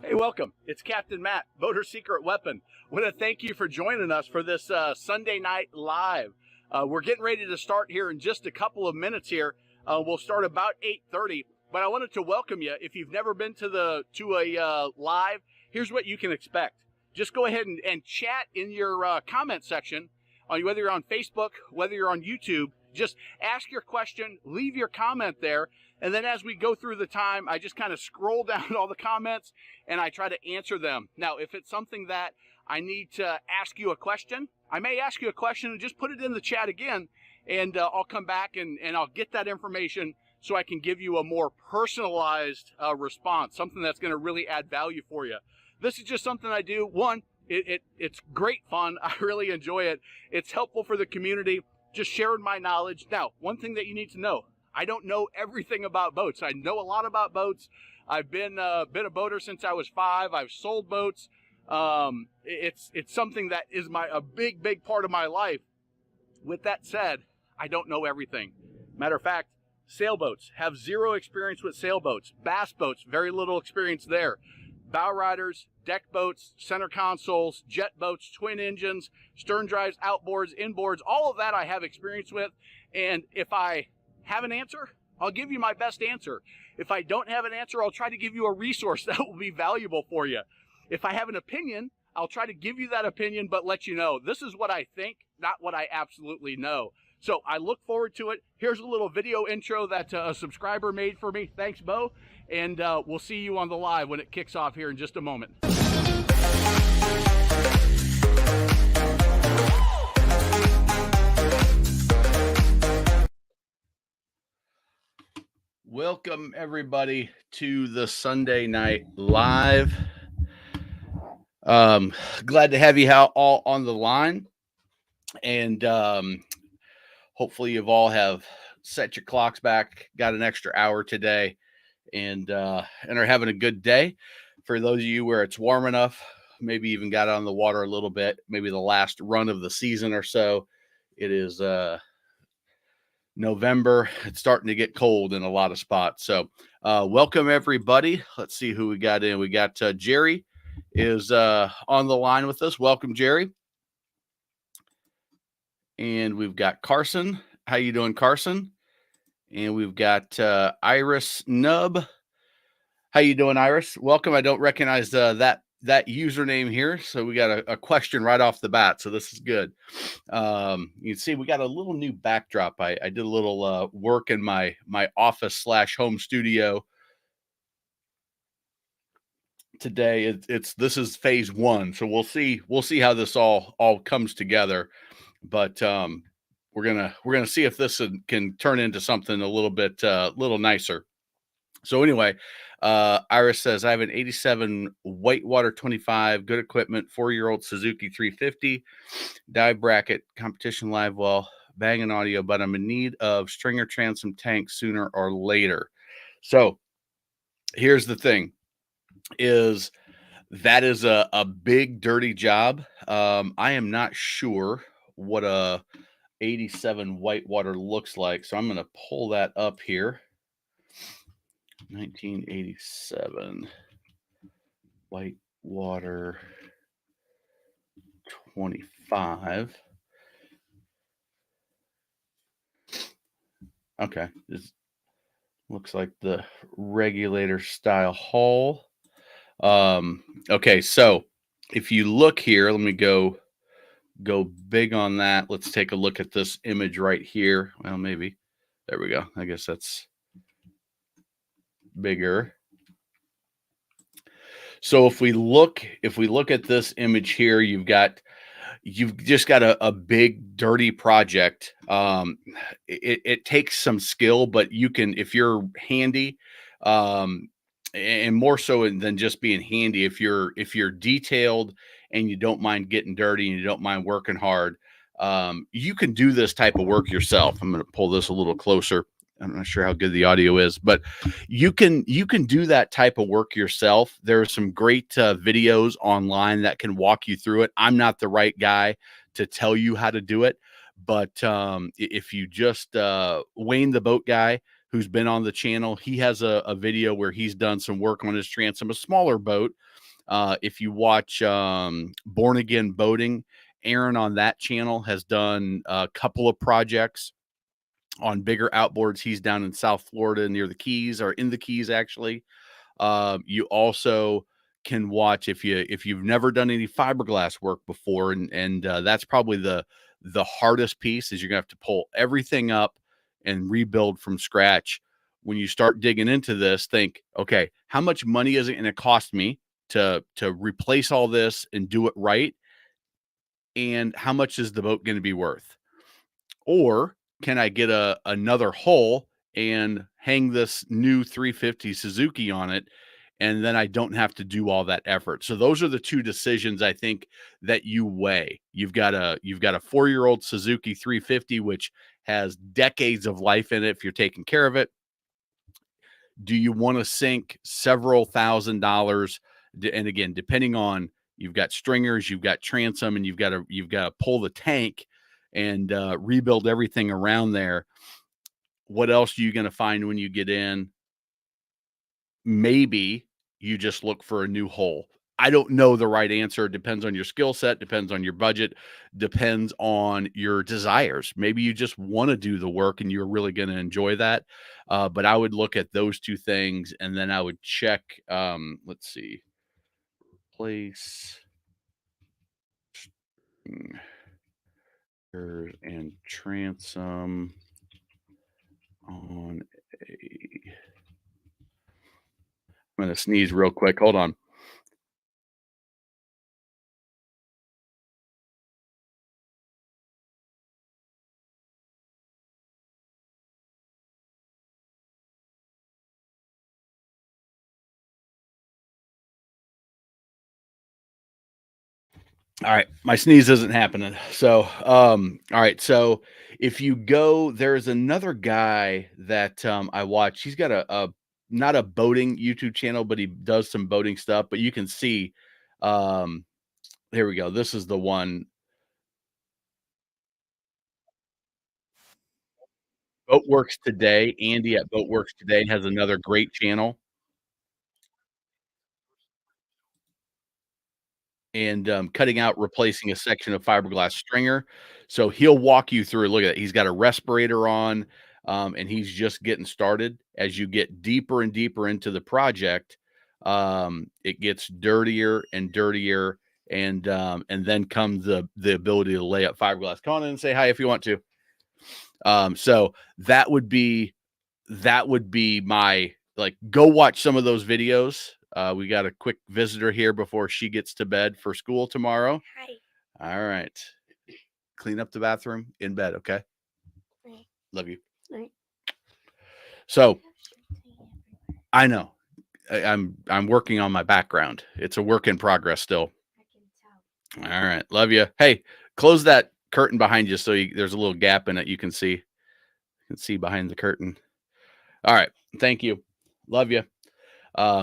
Hey, welcome. It's Captain Matt, Boater Secret Weapon. I want to thank you for joining us for this Sunday night live. We're getting ready to start here in just a couple of minutes here. We'll start about 8:30, but I wanted to welcome you. If you've never been to a live, here's what you can expect. Just go ahead and chat in your comment section, whether you're on Facebook, whether you're on YouTube. Just ask your question, leave your comment there, and then as we go through the time, I just kind of scroll down all the comments and I try to answer them. Now, if it's something that I need to ask you a question, I may ask you a question and just put it in the chat again, and I'll come back and I'll get that information so I can give you a more personalized response, something that's going to really add value for you. This is just something I do. One, it's great fun. I really enjoy it. It's helpful for the community, just sharing my knowledge. Now, one thing that you need to know, I don't know everything about boats. I know a lot about boats. I've been a boater since I was 5. I've sold boats. It's something that is a big part of my life. With that said, I don't know everything. Matter of fact, sailboats, have zero experience with sailboats. Bass boats, very little experience there. Bow riders, deck boats, center consoles, jet boats, twin engines, stern drives, outboards, inboards, all of that I have experience with. And if I have an answer, I'll give you my best answer. If I don't have an answer, I'll try to give you a resource that will be valuable for you. If I have an opinion, I'll try to give you that opinion, but let you know this is what I think, not what I absolutely know. So I look forward to it. Here's a little video intro that a subscriber made for me. Thanks, Bo. And we'll see you on the live when it kicks off here in just a moment. Welcome, everybody, to the Sunday night live. Glad to have you all on the line. And hopefully you've all have set your clocks back, got an extra hour today, and are having a good day. For those of you where it's warm enough, maybe even got on the water a little bit, maybe the last run of the season or so. It is November. It's starting to get cold in a lot of spots. So welcome, everybody. Let's see who we got in. We got Jerry is on the line with us. Welcome, Jerry. And we've got Carson. How you doing, Carson? And we've got Iris Nub. How you doing, Iris? Welcome. I don't recognize that username here, so we got a question right off the bat. So this is good. You can see we got a little new backdrop. I did a little work in my office / home studio today. This is phase 1, so we'll see how this all comes together. But we're gonna see if this can turn into something a little bit little nicer. So anyway, Iris says, I have an 87 Whitewater 25, good equipment, 4-year-old Suzuki 350, dive bracket, competition live well, banging audio, but I'm in need of stringer transom tank sooner or later. So here's the thing, is that is a big, dirty job. I am not sure what a 87 Whitewater looks like, so I'm going to pull that up here. 1987 Whitewater 25. Okay, this looks like the regulator style hull. Okay, so if you look here, let me go big on that. Let's take a look at this image right here. Well, maybe there we go. I guess that's bigger. So if we look at this image here, you've just got a big dirty project. It takes some skill, but you can, if you're handy, and more so than just being handy, if you're detailed and you don't mind getting dirty and you don't mind working hard, you can do this type of work yourself. I'm going to pull this a little closer. I'm not sure how good the audio is, but you can do that type of work yourself. There are some great videos online that can walk you through it. I'm not the right guy to tell you how to do it, but if you just Wayne the Boat Guy, who's been on the channel. He has a video where he's done some work on his transom, a smaller boat. If you watch Born Again Boating, Aaron on that channel has done a couple of projects on bigger outboards. He's down in South Florida near the Keys, or in the Keys actually. You also can watch if you've never done any fiberglass work before, and that's probably the hardest piece, is you're gonna have to pull everything up and rebuild from scratch. When you start digging into this, think, okay, how much money is it going to cost me to replace all this and do it right? And how much is the boat going to be worth? Or can I get another hull and hang this new 350 Suzuki on it, and then I don't have to do all that effort? So those are the two decisions I think that you weigh. You've got a 4-year-old Suzuki 350, which has decades of life in it if you're taking care of it. Do you want to sink several $1,000s? And again, depending on, you've got stringers, you've got transom, and you've got to pull the tank and rebuild everything around there. What else are you going to find when you get in? Maybe you just look for a new hull. I don't know the right answer. It depends on your skill set, depends on your budget, depends on your desires. Maybe you just want to do the work and you're really going to enjoy that. But I would look at those two things, and then I would check. Let's see, place and transom on a. I'm going to sneeze real quick. Hold on. All right, my sneeze isn't happening. So, all right. So, if you go, there's another guy that I watch. He's got a not a boating YouTube channel, but he does some boating stuff. But you can see, um, here we go. This is the one. Boatworks Today. Andy at Boatworks Today has another great channel. And cutting out, replacing a section of fiberglass stringer. So he'll walk you through. Look at it. He's got a respirator on, and he's just getting started. As you get deeper and deeper into the project, it gets dirtier and dirtier, and then comes the ability to lay up fiberglass. Come on in and say hi if you want to. So that would be my, like, go watch some of those videos. We got a quick visitor here before she gets to bed for school tomorrow. Hi. All right. Clean up the bathroom in bed, okay? Right. Love you. Right. So I know I'm working on my background. It's a work in progress still. I can tell. All right. Love you. Hey, close that curtain behind you so there's a little gap in it. You can see behind the curtain. All right. Thank you. Love you.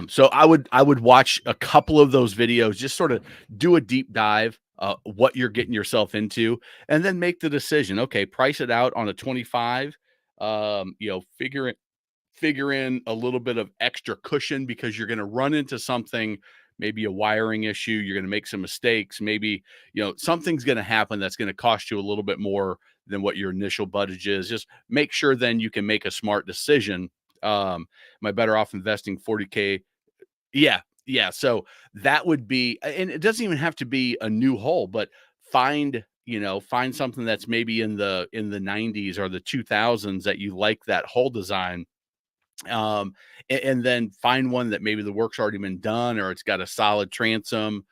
So I would watch a couple of those videos, just sort of do a deep dive, what you're getting yourself into, and then make the decision. Okay, price it out on a 25. Figure in a little bit of extra cushion, because you're going to run into something, maybe a wiring issue. You're going to make some mistakes. Maybe, something's going to happen that's going to cost you a little bit more than what your initial budget is. Just make sure then you can make a smart decision. Am I better off investing 40K? Yeah. Yeah. So that would be, and it doesn't even have to be a new hull, but find something that's maybe in the 90s or the 2000s that you like that hull design. And then find one that maybe the work's already been done, or it's got a solid transom,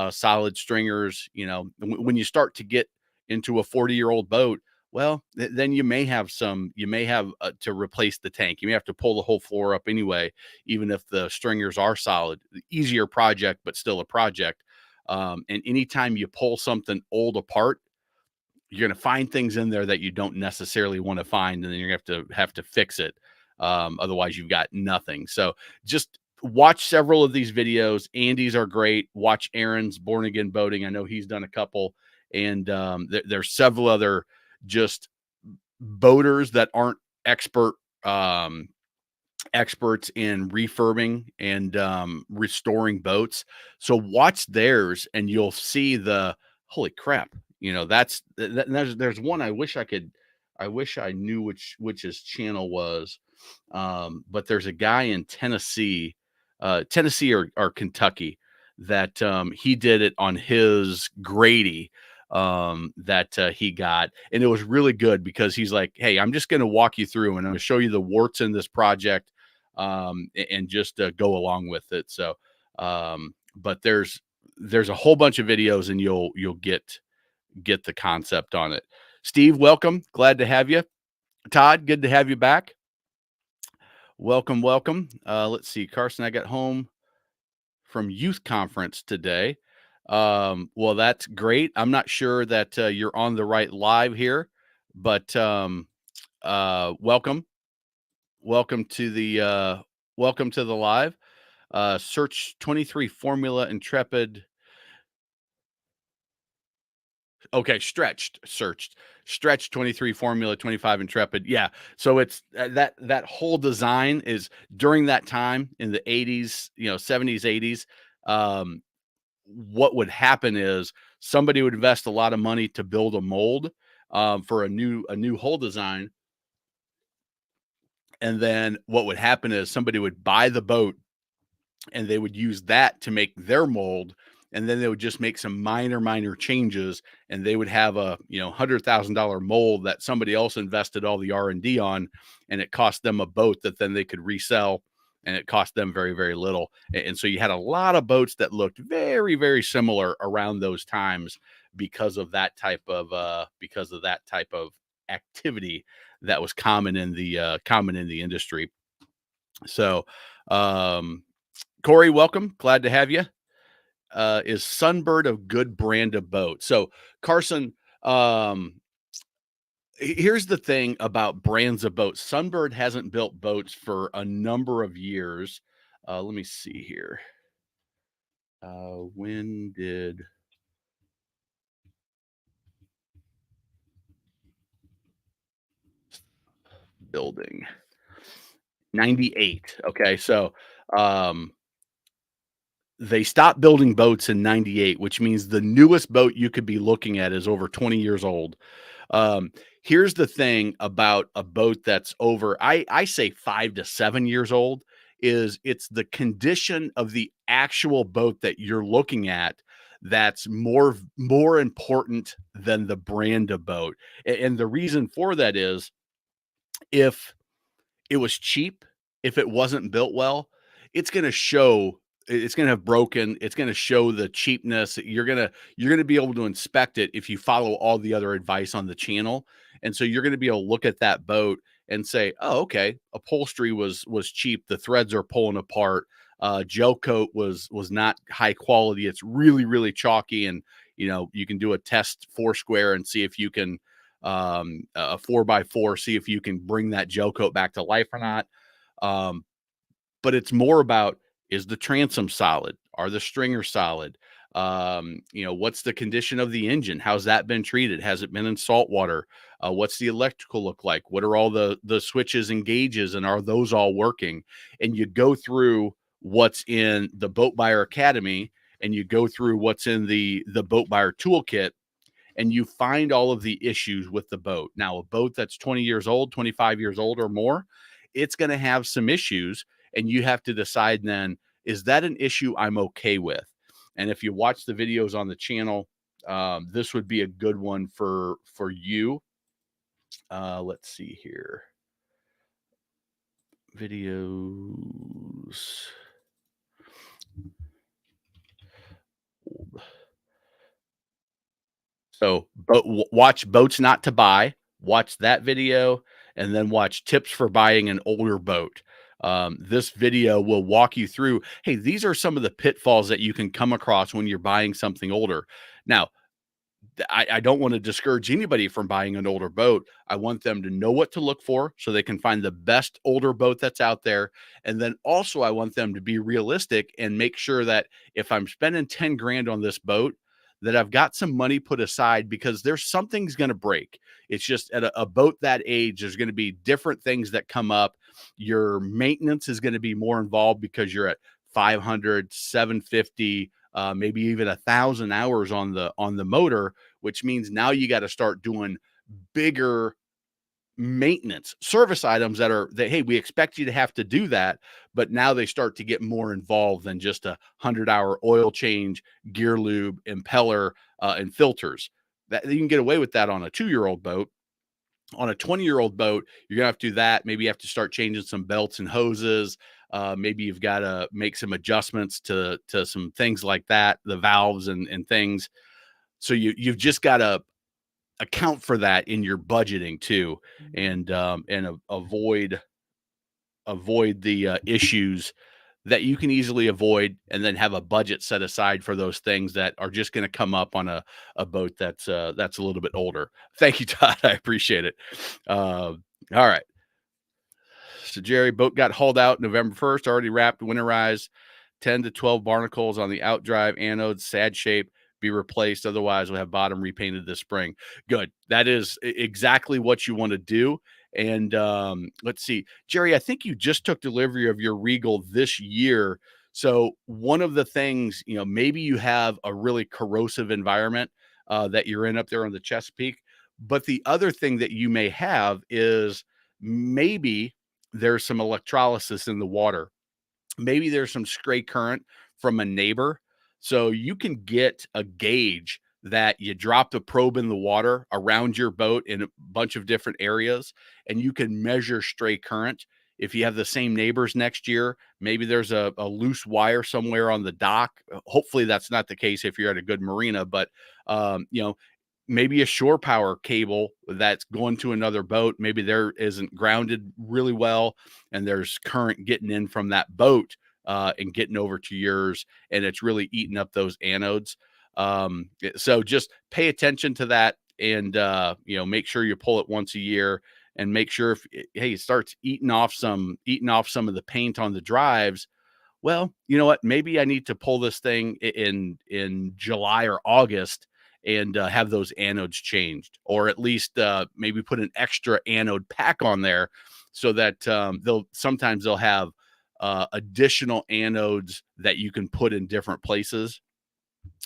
solid stringers. When you start to get into a 40-year-old boat, well, then you may have to replace the tank. You may have to pull the whole floor up anyway, even if the stringers are solid. Easier project, but still a project. And anytime you pull something old apart, you're going to find things in there that you don't necessarily want to find, and then you're going to have to fix it. Otherwise, you've got nothing. So just watch several of these videos. Andy's are great. Watch Aaron's Born Again Boating. I know he's done a couple, and there's several other just boaters that aren't expert experts in refurbing and restoring boats. So watch theirs, and you'll see the holy crap. You know, there's one I wish I knew which his channel was. But there's a guy in Tennessee, or Kentucky, that he did it on his Grady that he got, and it was really good because he's like, hey, I'm just going to walk you through and I'm going to show you the warts in this project, and just go along with it. So but there's a whole bunch of videos, and you'll get the concept on it. Steve, welcome, glad to have you. Todd, good to have you back. Welcome. Let's see, Carson, I got home from youth conference today. Well, that's great. I'm not sure that you're on the right live here, but welcome to the live. Search 23 Formula Intrepid. Okay, searched 23 Formula 25 Intrepid. Yeah, so it's that whole design is during that time in the 80s, 70s, 80s. What would happen is somebody would invest a lot of money to build a mold for a new hull design, and then what would happen is somebody would buy the boat and they would use that to make their mold, and then they would just make some minor changes, and they would have a $100,000 mold that somebody else invested all the R&D on, and it cost them a boat that then they could resell, and it cost them very, very little. And so you had a lot of boats that looked very, very similar around those times because of that type of activity that was common in the industry. So Corey, welcome. Glad to have you. Is Sunbird a good brand of boat? So Carson, here's the thing about brands of boats. Sunbird hasn't built boats for a number of years. Let me see here. When did building? 98. Okay, so they stopped building boats in 98, which means the newest boat you could be looking at is over 20 years old. Here's the thing about a boat that's over, I say 5 to 7 years old, is it's the condition of the actual boat that you're looking at that's more important than the brand of boat. And the reason for that is, if it was cheap, if it wasn't built well, it's going to show. It's going to have broken. It's going to show the cheapness. You're going to be able to inspect it if you follow all the other advice on the channel. And so you're going to be able to look at that boat and say, oh, okay, upholstery was cheap. The threads are pulling apart. Gel coat was not high quality. It's really, really chalky. And, you can do a test Foursquare and see if you can, a 4x4, see if you can bring that gel coat back to life or not. But it's more about, is the transom solid? Are the stringers solid? What's the condition of the engine? How's that been treated? Has it been in salt water? What's the electrical look like? What are all the switches and gauges, and are those all working? And you go through what's in the Boat Buyer Academy, and you go through what's in the Boat Buyer Toolkit, and you find all of the issues with the boat. Now, a boat that's 20 years old, 25 years old or more, it's going to have some issues, and you have to decide then, is that an issue I'm okay with? And if you watch the videos on the channel, this would be a good one for you. Let's see here. Videos. So watch Boats Not to Buy, watch that video, and then watch Tips for Buying an Older Boat. This video will walk you through, hey, these are some of the pitfalls that you can come across when you're buying something older. Now, I don't want to discourage anybody from buying an older boat. I want them to know what to look for so they can find the best older boat that's out there. And then also I want them to be realistic and make sure that if I'm spending 10 grand on this boat, that I've got some money put aside because there's something's going to break. It's just at a boat that age, there's going to be different things that come up. Your maintenance is going to be more involved because you're at 500, 750, maybe even 1,000 hours on the motor, which means now you got to start doing bigger maintenance service items that hey, we expect you to have to do that, but now they start to get more involved than just a 100-hour oil change, gear lube, impeller, and filters. That you can get away with that on a 2-year-old boat. On a 20-year-old boat, you're gonna have to do that. Maybe you have to start changing some belts and hoses. Maybe you've got to make some adjustments to some things like that, the valves and things. So you've just got to account for that in your budgeting too, and avoid the issues that you can easily avoid, and then have a budget set aside for those things that are just going to come up on a boat that's a little bit older. Thank you, Todd. I appreciate it. All right. So Jerry, boat got hauled out November 1st, already wrapped, winterized, 10 to 12 barnacles on the outdrive anodes, sad shape, be replaced. Otherwise, we'll have bottom repainted this spring. Good. That is exactly what you want to do. And let's see, Jerry, I think you just took delivery of your Regal this year. So one of the things, maybe you have a really corrosive environment that you're in up there on the Chesapeake. But the other thing that you may have is maybe there's some electrolysis in the water. Maybe there's some stray current from a neighbor. So you can get a gauge that you drop the probe in the water around your boat in a bunch of different areas, and you can measure stray current. If you have the same neighbors next year, maybe there's a loose wire somewhere on the dock. Hopefully that's not the case if you're at a good marina, but maybe a shore power cable that's going to another boat. Maybe there isn't grounded really well, and there's current getting in from that boat and getting over to yours, and it's really eating up those anodes. So just pay attention to that, and make sure you pull it once a year, and make sure it starts eating off some of the paint on the drives. Well, you know what? Maybe I need to pull this thing in July or August and have those anodes changed, or at least maybe put an extra anode pack on there, so that they'll have additional anodes that you can put in different places.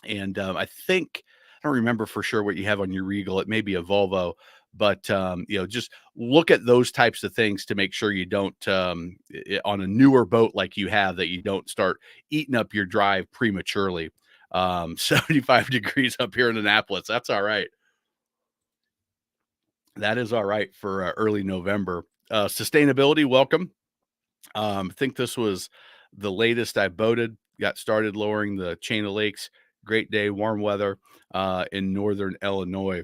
And I don't remember for sure what you have on your Regal. It may be a Volvo, but just look at those types of things to make sure you don't on a newer boat like you have, that you don't start eating up your drive prematurely. 75 degrees up here in Annapolis. That's all right. That is all right for early November. Sustainability, welcome. I think this was the latest I boated. Got started lowering the chain of lakes. Great day, warm weather in northern Illinois.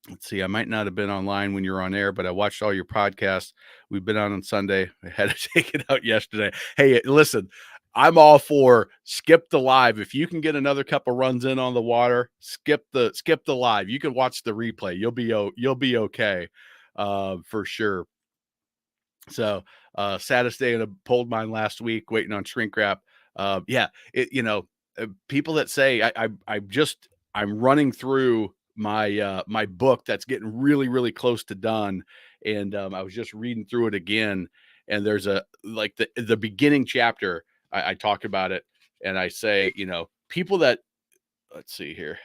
Let's see, I might not have been online when you're on air, but I watched all your podcasts. We've been on Sunday. I had to take it out yesterday. Hey, listen, I'm all for skip the live. If you can get another couple runs in on the water, skip the live. You can watch the replay. You'll be okay for sure. So saddest day, and I pulled mine last week, waiting on shrink wrap. People that say I'm running through my book that's getting really, really close to done. And I was just reading through it again, and there's the beginning chapter. I talk about it, and I say, people that, let's see here.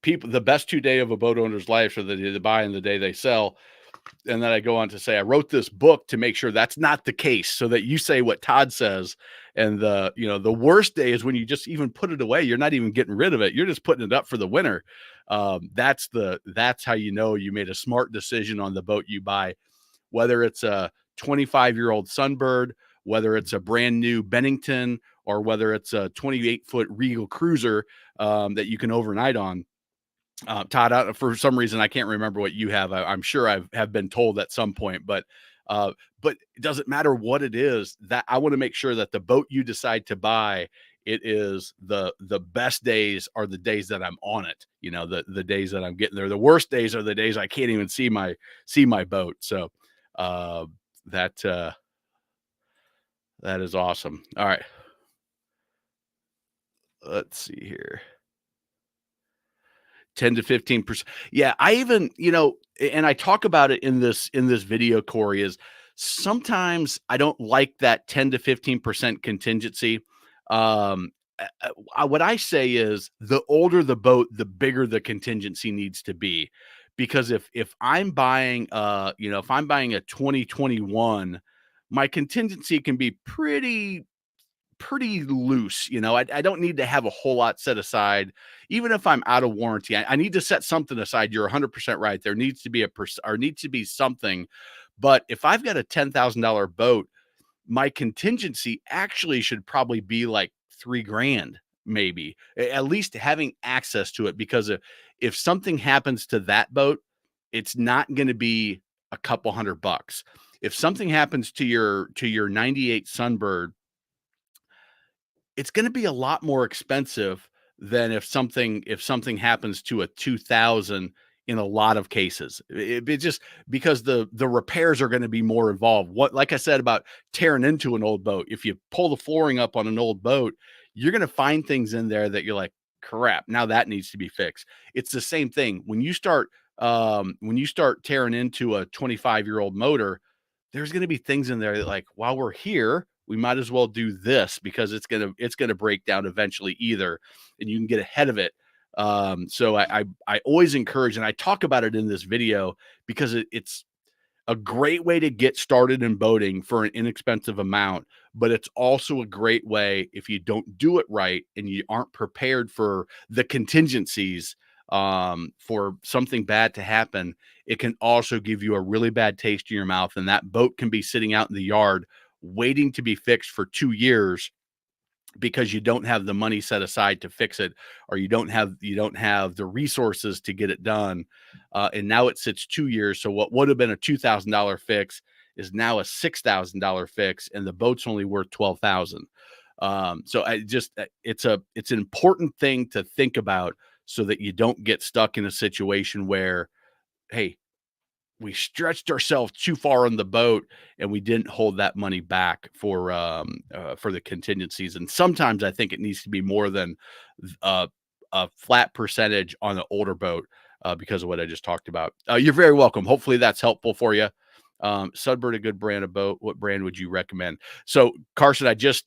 People, the best 2 days of a boat owner's life are the day they buy and the day they sell. And then I go on to say, I wrote this book to make sure that's not the case, so that you say what Todd says. And the worst day is when you just even put it away. You're not even getting rid of it. You're just putting it up for the winter. That's how you made a smart decision on the boat you buy, whether it's a 25-year-old Sunbird, whether it's a brand new Bennington, or whether it's a 28-foot Regal Cruiser that you can overnight on. Todd, for some reason, I can't remember what you have. I'm sure have been told at some point, but it doesn't matter what it is. That I want to make sure that the boat you decide to buy, it is the best days are the days that I'm on it. The days that I'm getting there. The worst days are the days I can't even see my boat. So that is awesome. All right. let's see here. 10 to 15%. Yeah, I even, and I talk about it in this video, Corey, is sometimes I don't like that 10 to 15% contingency. What I say is the older the boat, the bigger the contingency needs to be. Because if I'm buying if I'm buying a 2021, my contingency can be pretty loose. I don't need to have a whole lot set aside, even if I'm out of warranty. I need to set something aside. You're 100% right. There needs to be needs to be something. But if I've got a $10,000 boat, my contingency actually should probably be like $3,000, maybe, at least having access to it. Because if something happens to that boat, it's not going to be a couple $100. If something happens to your 98 Sunbird, it's going to be a lot more expensive than if something happens to a 2000 in a lot of cases. It just because the repairs are going to be more involved. Like I said about tearing into an old boat, if you pull the flooring up on an old boat, you're going to find things in there that you're like, crap, now that needs to be fixed. It's the same thing when you start tearing into a 25-year-old motor. There's going to be things in there that, like, while we're here, we might as well do this because it's gonna break down eventually either, and you can get ahead of it. So I always encourage, and I talk about it in this video because it's a great way to get started in boating for an inexpensive amount, but it's also a great way if you don't do it right and you aren't prepared for the contingencies, for something bad to happen. It can also give you a really bad taste in your mouth, and that boat can be sitting out in the yard waiting to be fixed for 2 years because you don't have the money set aside to fix it, or you don't have the resources to get it done. And now it sits 2 years. So what would have been a $2,000 fix is now a $6,000 fix, and the boat's only worth 12,000. So it's an important thing to think about so that you don't get stuck in a situation where, hey, we stretched ourselves too far on the boat and we didn't hold that money back for the contingencies. And sometimes I think it needs to be more than a flat percentage on an older boat, because of what I just talked about. You're very welcome. Hopefully that's helpful for you. Sunbird, a good brand of boat. What brand would you recommend? So Carson, I just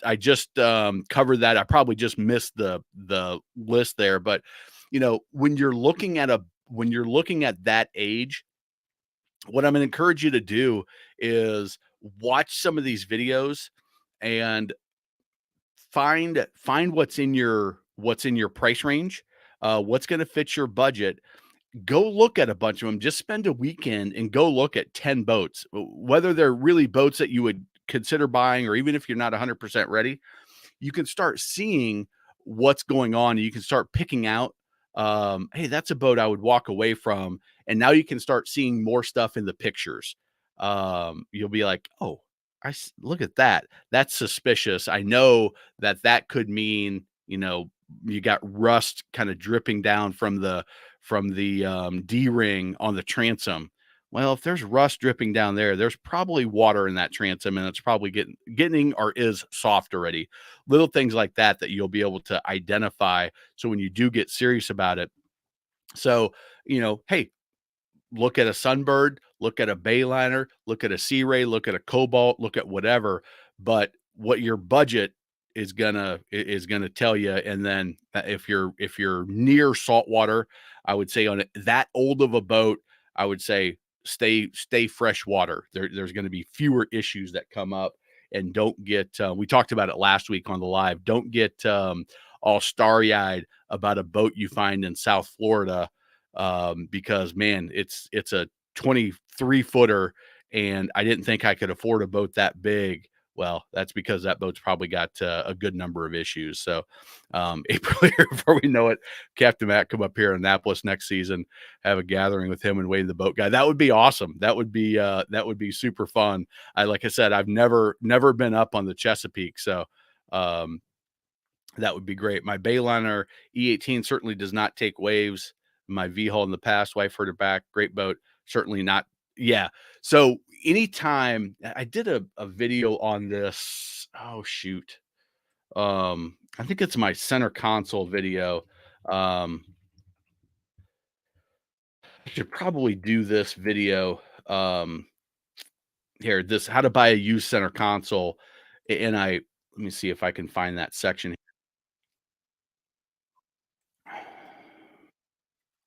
covered that. I probably just missed the list there, but when you're looking at that age, what I'm going to encourage you to do is watch some of these videos and find what's in your price range, what's going to fit your budget. Go look at a bunch of them. Just spend a weekend and go look at 10 boats, whether they're really boats that you would consider buying, or even if you're not 100% ready, you can start seeing what's going on. You can start picking out, hey, that's a boat I would walk away from. And now you can start seeing more stuff in the pictures. You'll be like, oh, look at that. That's suspicious. I know that could mean, you got rust kind of dripping down from the D-ring on the transom. Well, if there's rust dripping down there, there's probably water in that transom, and it's probably getting or is soft already. Little things like that you'll be able to identify. So when you do get serious about it, so, hey, look at a Sunbird, look at a Bayliner, look at a Sea Ray, look at a Cobalt, look at whatever, but what your budget is gonna tell you. And then if you're near saltwater, I would say on that old of a boat, I would say stay fresh water. There's going to be fewer issues that come up, and don't get. We talked about it last week on the live. Don't get all starry-eyed about a boat you find in South Florida, because man, it's a 23-footer, and I didn't think I could afford a boat that big. Well, that's because that boat's probably got a good number of issues. So, April here, before we know it, Captain Matt come up here in Annapolis next season, have a gathering with him and Wayne the boat guy. That would be awesome. That would be super fun. Like I said, I've never been up on the Chesapeake, so that would be great. My Bayliner E18 certainly does not take waves. My V-hull in the past, wife heard it back. Great boat. Certainly not. Yeah. So anytime I did a video on this, oh shoot. I think it's my center console video. Um, I should probably do this video. Here, this how to buy a used center console. And let me see if I can find that section.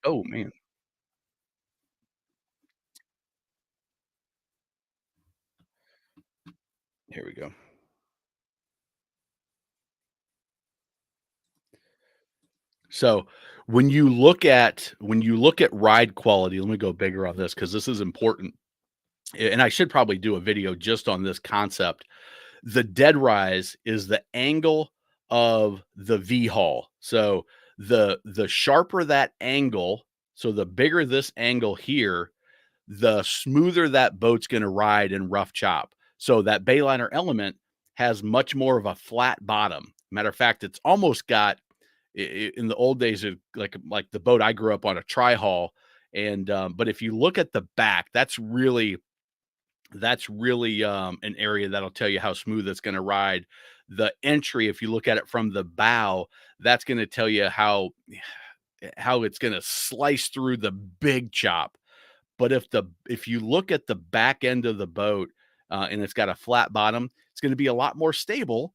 Oh man, here we go. So when you look at ride quality, let me go bigger on this because this is important. And I should probably do a video just on this concept. The dead rise is the angle of the V hull. So the sharper that angle, so the bigger this angle here, the smoother that boat's going to ride in rough chop. So that Bayliner Element has much more of a flat bottom. Matter of fact, it's almost got in the old days, like the boat I grew up on, a tri hull. And but if you look at the back, that's really an area that'll tell you how smooth it's going to ride. The entry, if you look at it from the bow, that's going to tell you how it's going to slice through the big chop. But if you look at the back end of the boat, and it's got a flat bottom, it's going to be a lot more stable.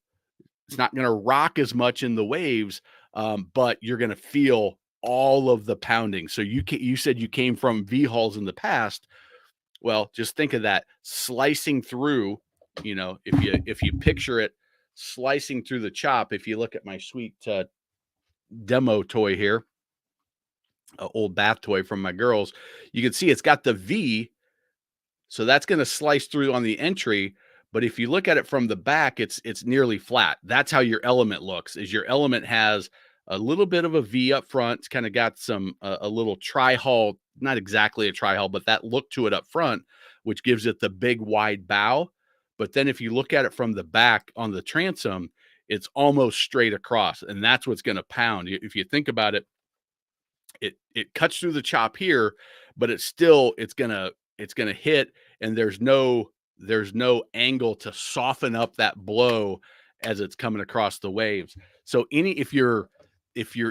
It's not going to rock as much in the waves, but you're going to feel all of the pounding. So you said you came from V hulls in the past. Well, just think of that slicing through. If you picture it slicing through the chop. If you look at my sweet demo toy here, an old bath toy from my girls, you can see it's got the V. So that's going to slice through on the entry. But if you look at it from the back, it's nearly flat. That's how your Element looks. Is your Element has a little bit of a V up front. It's kind of got some a little tri-hull, not exactly a tri-hull, but that look to it up front, which gives it the big wide bow. But then if you look at it from the back on the transom, it's almost straight across, and that's what's going to pound. If you think about it, it cuts through the chop here, but it's gonna hit, and there's no angle to soften up that blow as it's coming across the waves. So if you're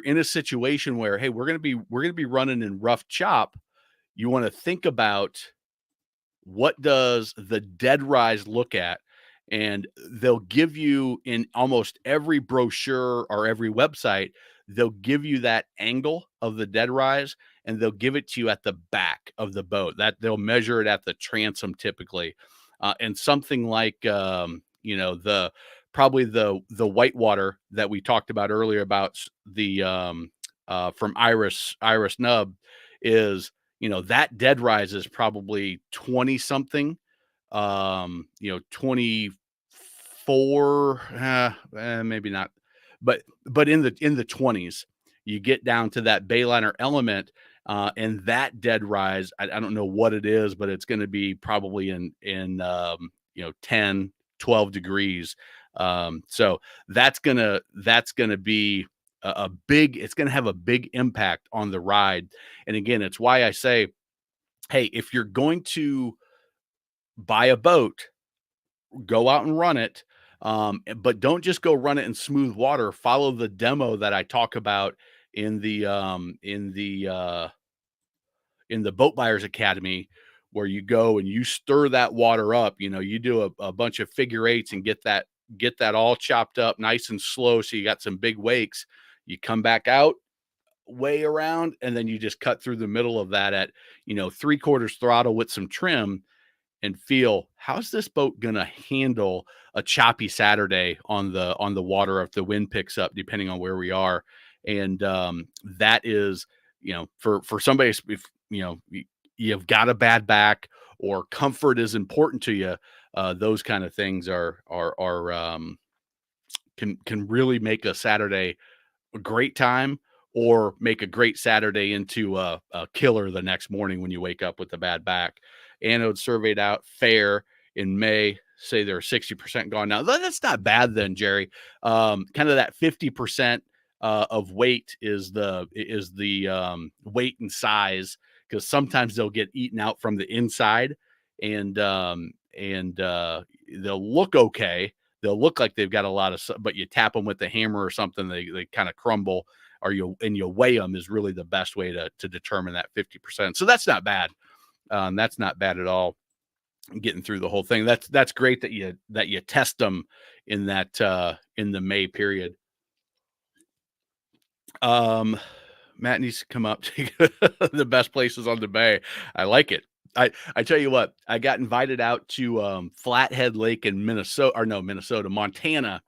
in a situation where, hey, we're gonna be running in rough chop, you want to think about what does the dead rise look at, and they'll give you in almost every brochure or every website, they'll give you that angle of the dead rise, and they'll give it to you at the back of the boat. That they'll measure it at the transom typically. And something like the probably the whitewater that we talked about earlier about the from Iris Nub is, that dead rise is probably 20 something, 24, maybe not, but in the 20s, you get down to that Bayliner Element, and that dead rise, I don't know what it is, but it's going to be probably in 10, 12 degrees. So that's gonna be a big, it's gonna have a big impact on the ride. And again, it's why I say, hey, if you're going to buy a boat, go out and run it. But don't just go run it in smooth water. Follow the demo that I talk about in the Boat Buyers Academy, where you go and you stir that water up. You do a bunch of figure eights and get that all chopped up nice and slow. So you got some big wakes. You come back out, way around, and then you just cut through the middle of that at 3/4 throttle with some trim, and feel, how's this boat gonna handle a choppy Saturday on the water if the wind picks up, depending on where we are. And that is, for somebody, if you've got a bad back or comfort is important to you, those kind of things can really make a Saturday a great time, or make a great Saturday into a killer the next morning when you wake up with a bad back. Anode surveyed out fair in May, say they're 60% gone. Now that's not bad then, Jerry. Kind of that 50% of weight is the weight and size, because sometimes they'll get eaten out from the inside, and they'll look okay. they'll look like they've got a lot of, but you tap them with the hammer or something, they kind of crumble, or you weigh them is really the best way to determine that 50%. So that's not bad. That's not bad at all. Getting through the whole thing. That's great that you test them in that in the May period. Matt needs to come up to the best places on the bay. I like it. I tell you what, I got invited out to Flathead Lake in Montana,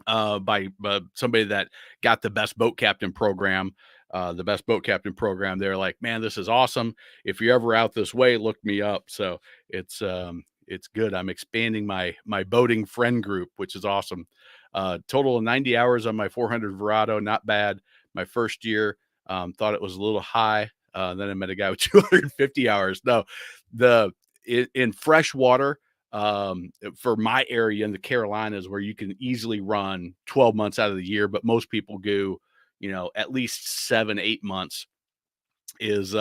by somebody that got the best boat captain program. They're like, man, this is awesome. If you're ever out this way, look me up. So it's good. I'm expanding my boating friend group, which is awesome. Total of 90 hours on my 400 Verado, not bad. My first year, thought it was a little high. Then I met a guy with 250 hours. No, in fresh water, for my area in the Carolinas, where you can easily run 12 months out of the year, but most people go, at least 7-8 months, is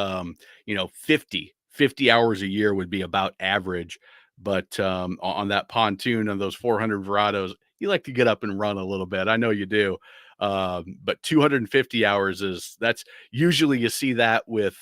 50 hours a year would be about average. But on that pontoon, on those 400 Verados, you like to get up and run a little bit. I know you do. But 250 hours that's usually, you see that with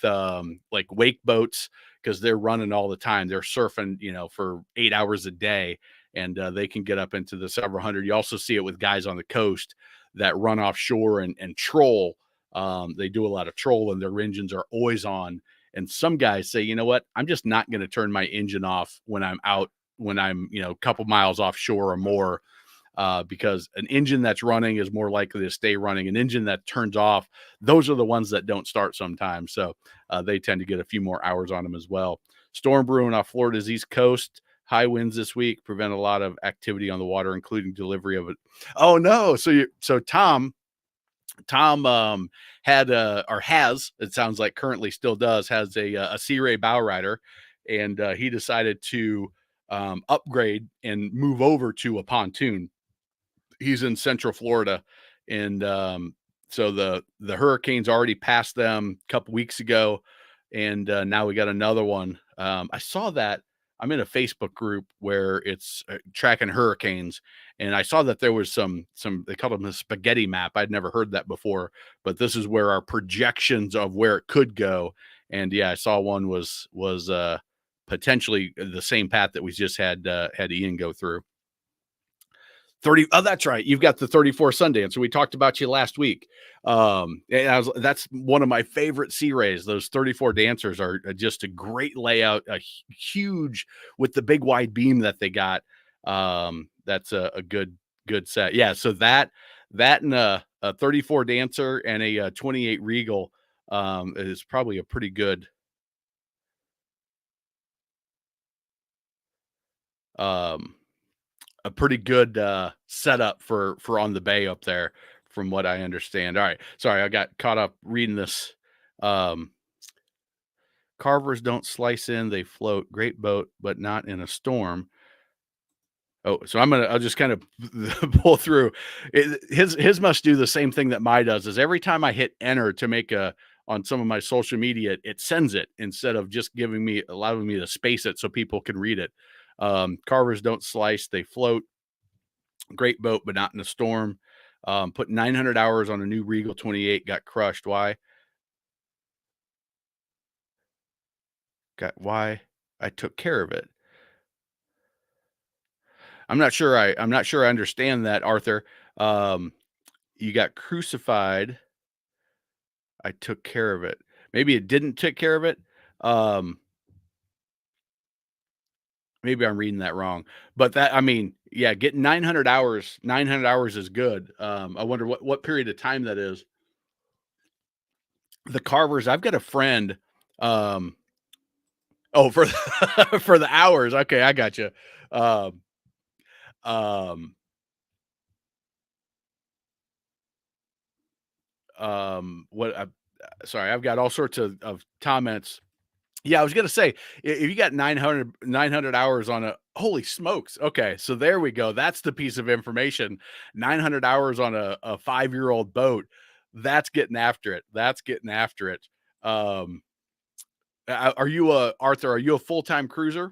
like wake boats, because they're running all the time. They're surfing, for 8 hours a day, and they can get up into the several hundred. You also see it with guys on the coast that run offshore and troll. They do a lot of troll, and their engines are always on. And some guys say, you know what, I'm just not going to turn my engine off when I'm out, when I'm, a couple miles offshore or more. Because an engine that's running is more likely to stay running. An engine that turns off, those are the ones that don't start sometimes. So they tend to get a few more hours on them as well. Storm brewing off Florida's East Coast. High winds this week prevent a lot of activity on the water, including delivery of it. Oh no! So Tom had or has, it sounds like currently still does, has a Sea Ray bow rider, and he decided to upgrade and move over to a pontoon. He's in Central Florida, and so the hurricanes already passed them a couple weeks ago, and now we got another one. I saw that. I'm in a Facebook group where it's tracking hurricanes, and I saw that there was some they called them a spaghetti map. I'd never heard that before, but this is where our projections of where it could go. And yeah, I saw one was potentially the same path that we just had Ian go through. 30. Oh, that's right. You've got the 34 Sundance. We talked about you last week. That's one of my favorite Sea Rays. Those 34 dancers are just a great layout, a huge with the big wide beam that they got. That's a good set. Yeah. So that and a 34 dancer and a 28 Regal is probably a pretty good setup for on the bay up there, from what I understand. All right. Sorry, I got caught up reading this. Carvers don't slice in, they float. Great boat, but not in a storm. Oh, so I'll just kind of pull through. His must do the same thing that mine does, is every time I hit enter to make on some of my social media, it sends it instead of just allowing me to space it so people can read it. Carvers don't slice, they float. Great boat, but not in a storm. Put 900 hours on a new Regal 28, got crushed. Why? Why? I took care of it. I'm not sure I understand that, Arthur. You got crucified. I took care of it. Maybe it didn't take care of it. Maybe I'm reading that wrong, but yeah, getting 900 hours is good. I wonder what period of time that is. The Carvers, I've got a friend, for for the hours. Okay. I got you. Sorry, I've got all sorts of comments. Yeah, I was gonna say, if you got 900 hours on holy smokes. Okay, so there we go. That's the piece of information. 900 hours on a 5-year-old boat. That's getting after it. Are you Arthur? Are you a full-time cruiser?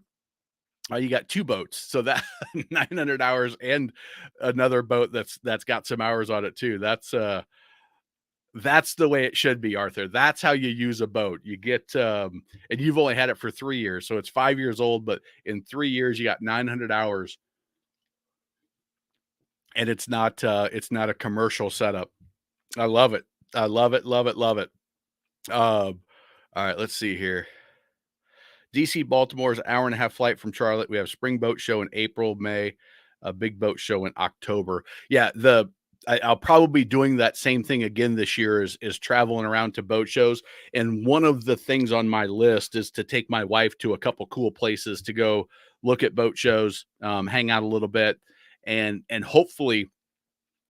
You got 2 boats, so that 900 hours and another boat that's got some hours on it too. That's the way it should be, Arthur. That's how you use a boat. You get, and you've only had it for 3 years, so it's 5 years old, but in 3 years, you got 900 hours, and it's not a commercial setup. I love it. I love it, love it, love it. All right, let's see here. DC, Baltimore is an hour and a half flight from Charlotte. We have a spring boat show in April, May, a big boat show in October. Yeah, I'll probably be doing that same thing again this year is traveling around to boat shows. And one of the things on my list is to take my wife to a couple cool places to go look at boat shows, hang out a little bit, and hopefully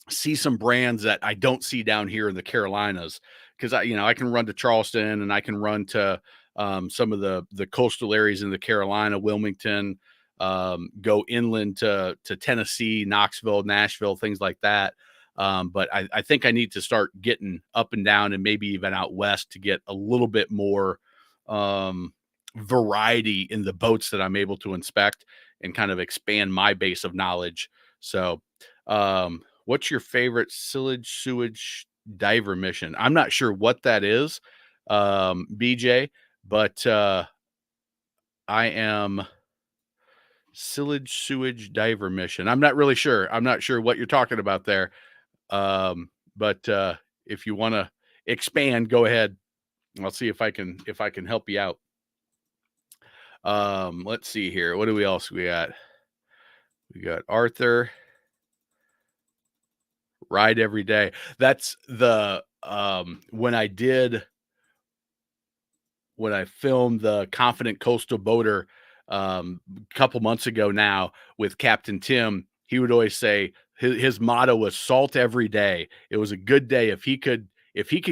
see some brands that I don't see down here in the Carolinas. Because I can run to Charleston and I can run to some of the coastal areas in the Carolina, Wilmington, go inland to Tennessee, Knoxville, Nashville, things like that. But I think I need to start getting up and down and maybe even out west to get a little bit more variety in the boats that I'm able to inspect and kind of expand my base of knowledge. So, what's your favorite sewage diver mission? I'm not sure what that is, BJ, but I am sewage diver mission. I'm not really sure. I'm not sure what you're talking about there. But if you want to expand, go ahead. I'll see if I can help you out. Let's see here. What do we else we got? We got Arthur. Ride every day. That's the when I filmed the Confident Coastal Boater a couple months ago now with Captain Tim, he would always say his motto was salt every day. It was a good day if he could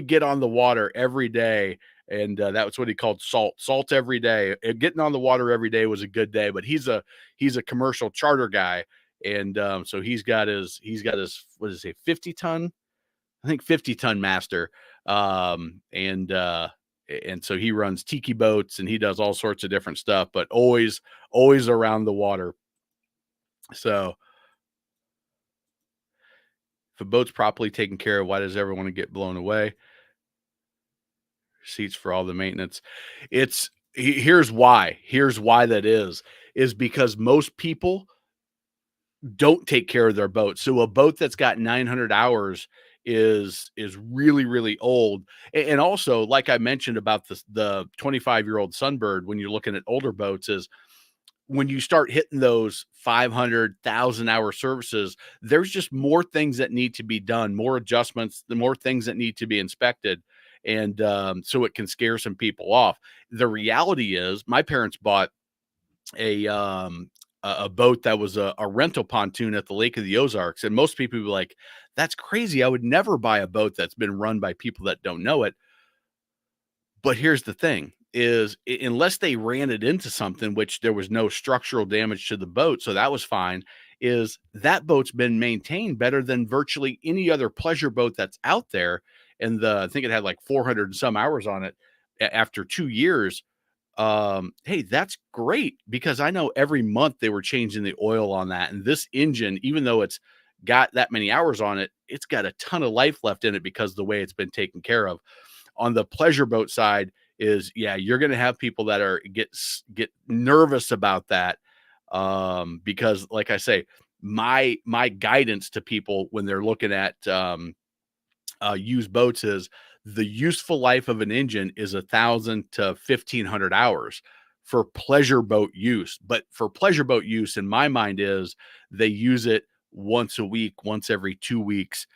get on the water every day, and that was what he called salt every day. And getting on the water every day was a good day. But he's a commercial charter guy, and so he's got his what is it, 50-ton? I think 50-ton master, and so he runs tiki boats and he does all sorts of different stuff, but always around the water. So if a boat's properly taken care of, why does everyone get blown away? Receipts for all the maintenance. Here's why that is because most people don't take care of their boat. So a boat that's got 900 hours is really, really old. And also, like I mentioned about the 25-year-old Sunbird, when you're looking at older boats, is when you start hitting those 500,000 hour services, there's just more things that need to be done, more adjustments, the more things that need to be inspected. And so it can scare some people off. The reality is my parents bought a boat that was a rental pontoon at the Lake of the Ozarks. And most people would be like, that's crazy. I would never buy a boat that's been run by people that don't know it. But here's the thing is unless they ran it into something, which there was no structural damage to the boat, so that was fine, is that boat's been maintained better than virtually any other pleasure boat that's out there. And I think it had like 400 and some hours on it after 2 years. Hey, that's great because I know every month they were changing the oil on that. And this engine, even though it's got that many hours on it, it's got a ton of life left in it because of the way it's been taken care of. On the pleasure boat side is, yeah, you're going to have people that are get nervous about that. Because like I say, my guidance to people when they're looking at used boats is the useful life of an engine is 1,000 to 1,500 hours for pleasure boat use. But for pleasure boat use, in my mind, is they use it once a week, once every 2 weeks.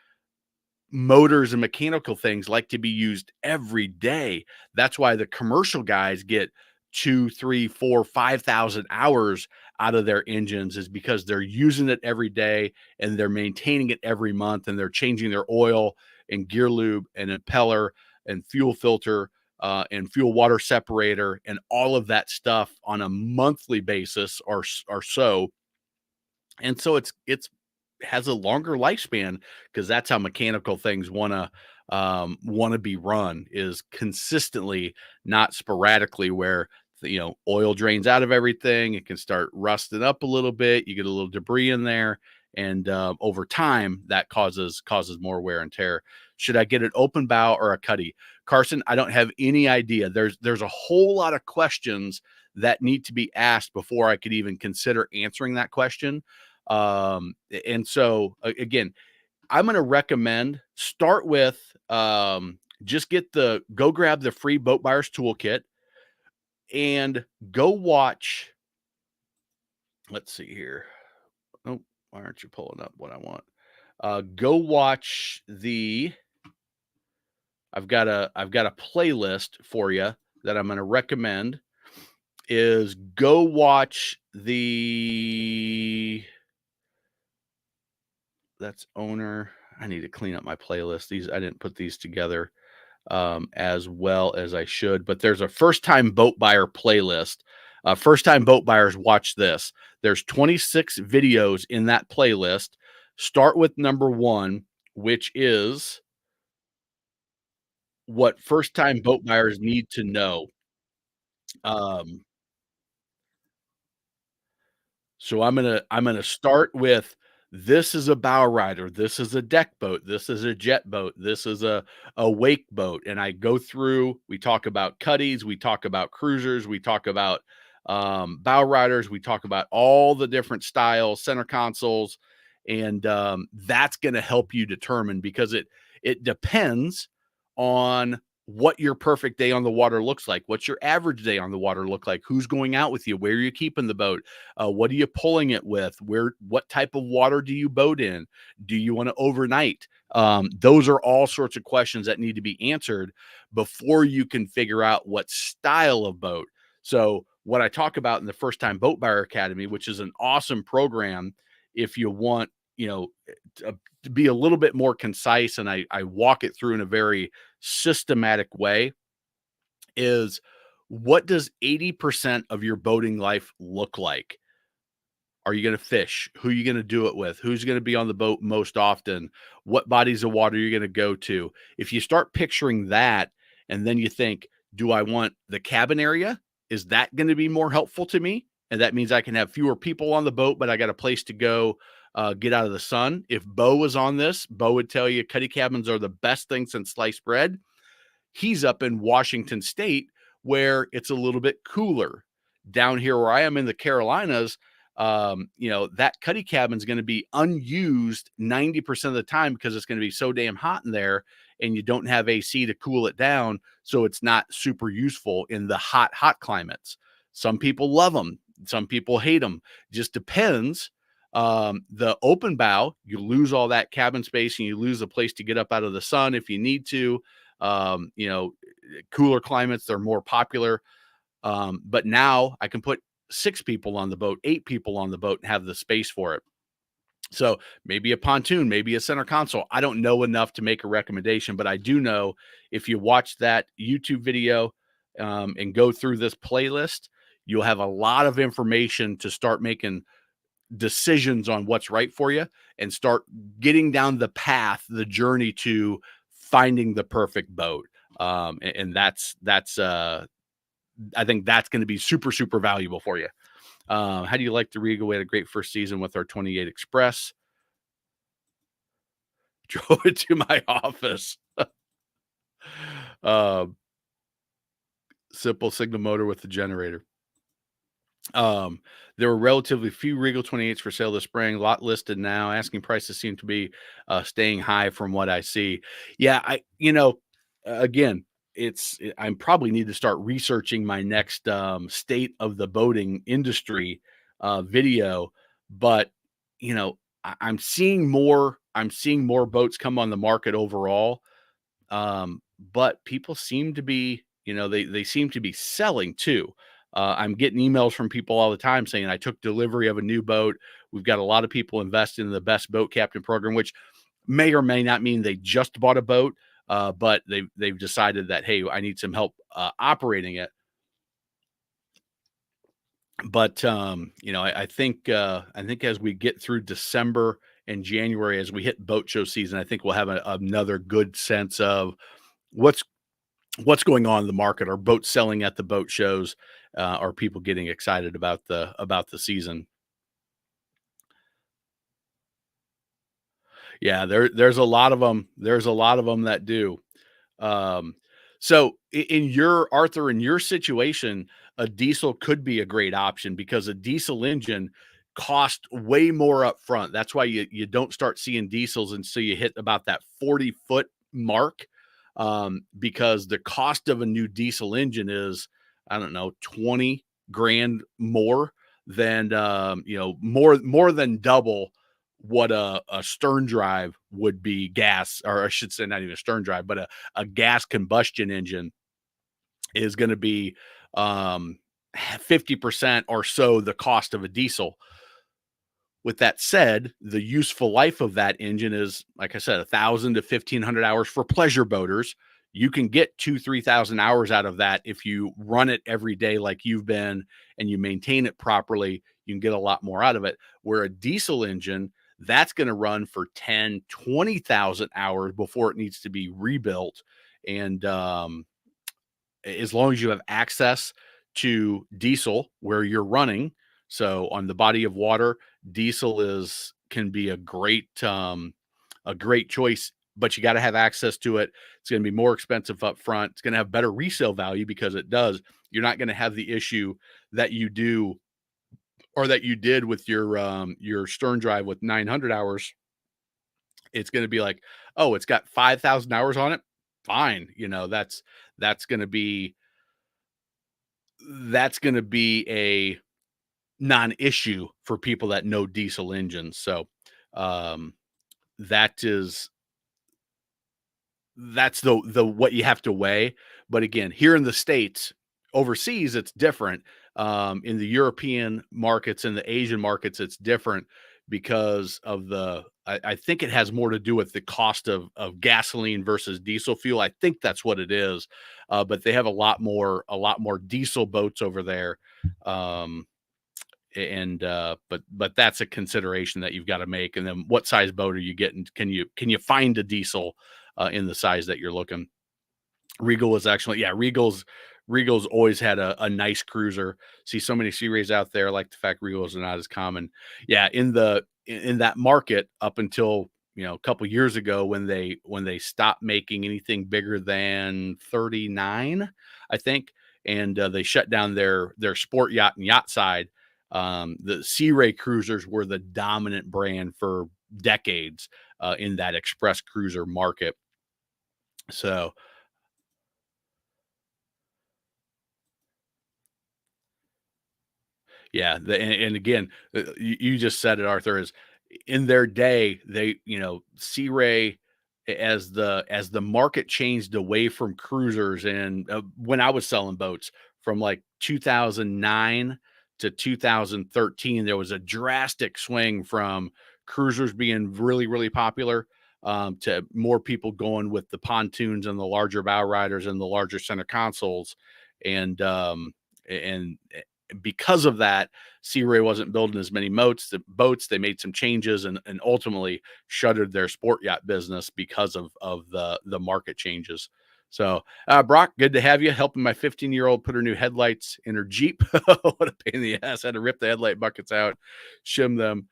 Motors and mechanical things like to be used every day. That's why the commercial guys get 2, 3, 4, 5,000 hours out of their engines, is because they're using it every day and they're maintaining it every month, and they're changing their oil and gear lube and impeller and fuel filter and fuel water separator and all of that stuff on a monthly basis or so. And so it's has a longer lifespan because that's how mechanical things want to be run, is consistently, not sporadically, where oil drains out of everything. It can start rusting up a little bit. You get a little debris in there. And over time, that causes more wear and tear. Should I get an open bow or a cuddy? Carson, I don't have any idea. There's a whole lot of questions that need to be asked before I could even consider answering that question. And so, again, I'm going to recommend start with just go grab the free Boat Buyers Toolkit and go watch. Let's see here. Oh, why aren't you pulling up what I want? Go watch I've got a playlist for you that I'm going to recommend is go watch that's owner. I need to clean up my playlist. I didn't put these together as well as I should, but there's a first time boat buyer playlist. First time boat buyers, watch this. There's 26 videos in that playlist. Start with number 1, which is what first time boat buyers need to know. So I'm gonna start with, this is a bow rider, this is a deck boat, this is a jet boat, this is a wake boat, and I go through. We talk about cuddies, we talk about cruisers, we talk about bow riders, we talk about all the different styles, center consoles, and that's going to help you determine, because it depends on what your perfect day on the water looks like. What's your average day on the water look like? Who's going out with you? Where are you keeping the boat? What are you pulling it with? What type of water do you boat in? Do you want to overnight? Those are all sorts of questions that need to be answered before you can figure out what style of boat. So what I talk about in the First Time Boat Buyer Academy, which is an awesome program if you want, to be a little bit more concise, and I walk it through in a very systematic way, is what does 80% of your boating life look like? Are you going to fish? Who are you going to do it with? Who's going to be on the boat most often? What bodies of water are you going to go to? If you start picturing that, and then you think, do I want the cabin area? Is that going to be more helpful to me? And that means I can have fewer people on the boat, but I got a place to go get out of the sun. If Bo was on this, Bo would tell you cuddy cabins are the best thing since sliced bread. He's up in Washington State, where it's a little bit cooler. Down here where I am in the Carolinas, that cuddy cabin is going to be unused 90% of the time because it's going to be so damn hot in there, and you don't have AC to cool it down. So it's not super useful in the hot climates. Some people love them. Some people hate them. Just depends. The open bow, you lose all that cabin space, and you lose a place to get up out of the sun if you need to. Cooler climates, they're more popular. But now I can put 6 people on the boat, 8 people on the boat, and have the space for it. So maybe a pontoon, maybe a center console. I don't know enough to make a recommendation, but I do know if you watch that YouTube video and go through this playlist, you'll have a lot of information to start making decisions on what's right for you, and start getting down the path, the journey to finding the perfect boat. And that's I think that's going to be super, super valuable for you. How do you like the Regal? We had a great first season with our 28 Express. Drove it to my office. Simple signal motor with the generator. There were relatively few Regal 28s for sale this spring. Lot listed now. Asking prices seem to be staying high from what I see. Yeah, again, I probably need to start researching my next state of the boating industry video. But I'm seeing more boats come on the market overall. But people seem to be, they seem to be selling too. I'm getting emails from people all the time saying, I took delivery of a new boat. We've got a lot of people invested in the Best Boat Captain program, which may or may not mean they just bought a boat, but they've decided that, hey, I need some help operating it. But I think as we get through December and January, as we hit boat show season, I think we'll have another good sense of what's going on in the market. Are boats selling at the boat shows? are people getting excited about the season. Yeah, there's a lot of them. There's a lot of them that do. Um, so in your Arthur, in your situation, a diesel could be a great option because a diesel engine cost way more up front. That's why you don't start seeing diesels until you hit about that 40-foot mark. Because the cost of a new diesel engine is, I don't know, 20 grand more than more than double what a stern drive would be gas, or I should say not even a stern drive, but a gas combustion engine is going to be 50% or so the cost of a diesel. With that said, the useful life of that engine is, like I said, 1,000 to 1,500 hours for pleasure boaters. You can get 2,000-3,000 hours out of that if you run it every day like you've been and you maintain it properly. You can get a lot more out of it. Where a diesel engine, that's going to run for 10, 20,000 hours before it needs to be rebuilt. And as long as you have access to diesel where you're running, so on the body of water, diesel can be a great choice, but you got to have access to it. It's going to be more expensive up front. It's going to have better resale value because it does. You're not going to have the issue that you do or that you did with your stern drive with 900 hours. It's going to be like, oh, it's got 5,000 hours on it. Fine, that's going to be a non-issue for people that know diesel engines. So um, that's the what you have to weigh. But again, here in the States, overseas, it's different. In the European markets and the Asian markets, it's different because of I think it has more to do with the cost of gasoline versus diesel fuel. I think that's what it is. But they have a lot more diesel boats over there. But that's a consideration that you've got to make. And then what size boat are you getting? Can you find a diesel in the size that you're looking? Regal is actually, yeah, Regal's always had a nice cruiser. See so many Sea Rays out there. Like the fact Regals are not as common. Yeah, in that market up until a couple years ago when they stopped making anything bigger than 39, I think, and they shut down their sport yacht and yacht side. The Sea Ray cruisers were the dominant brand for decades in that express cruiser market. So yeah, and again, you just said it, Arthur, is in their day, Sea Ray, as the market changed away from cruisers, and when I was selling boats from like 2009 to 2013, there was a drastic swing from cruisers being really, really popular to more people going with the pontoons and the larger bow riders and the larger center consoles, and and because of that, Sea Ray wasn't building as many boats. They made some changes and ultimately shuttered their sport yacht business because of the market changes. So, Brock, good to have you helping my 15-year-old put her new headlights in her Jeep. What a pain in the ass! I had to rip the headlight buckets out, shim them.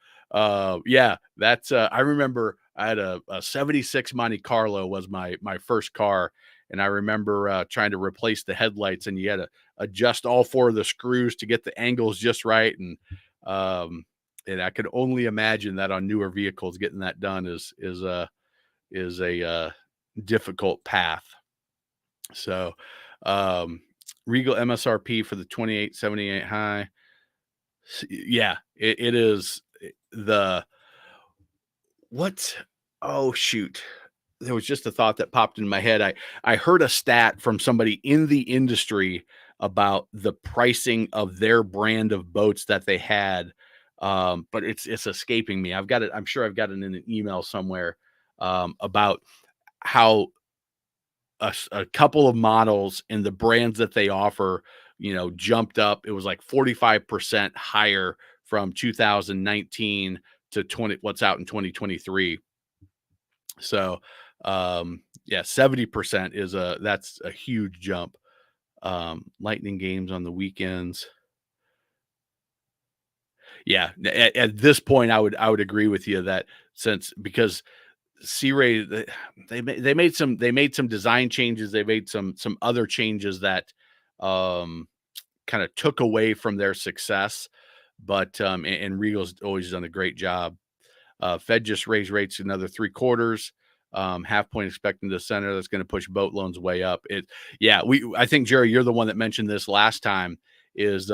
Yeah, that's. I remember I had a 76 Monte Carlo was my first car, and I remember trying to replace the headlights, and you had to adjust all four of the screws to get the angles just right. And I could only imagine that on newer vehicles, getting that done is a difficult path. So, Regal MSRP for the 2878 high. Yeah, it is what? Oh, shoot. There was just a thought that popped in my head. I heard a stat from somebody in the industry about the pricing of their brand of boats that they had. But it's escaping me. I've got it. I'm sure I've got it in an email somewhere about how a couple of models and the brands that they offer, jumped up. It was like 45% higher from 2019 to what's out in 2023. So, yeah, 70% that's a huge jump. Lightning games on the weekends. Yeah, at this point, I would agree with you that because Sea Ray they made some design changes, they made some other changes that kind of took away from their success, but and Regal's always done a great job. Fed just raised rates another 3/4. Half point expecting the center. That's going to push boat loans way up. I think Jerry, you're the one that mentioned this last time. Is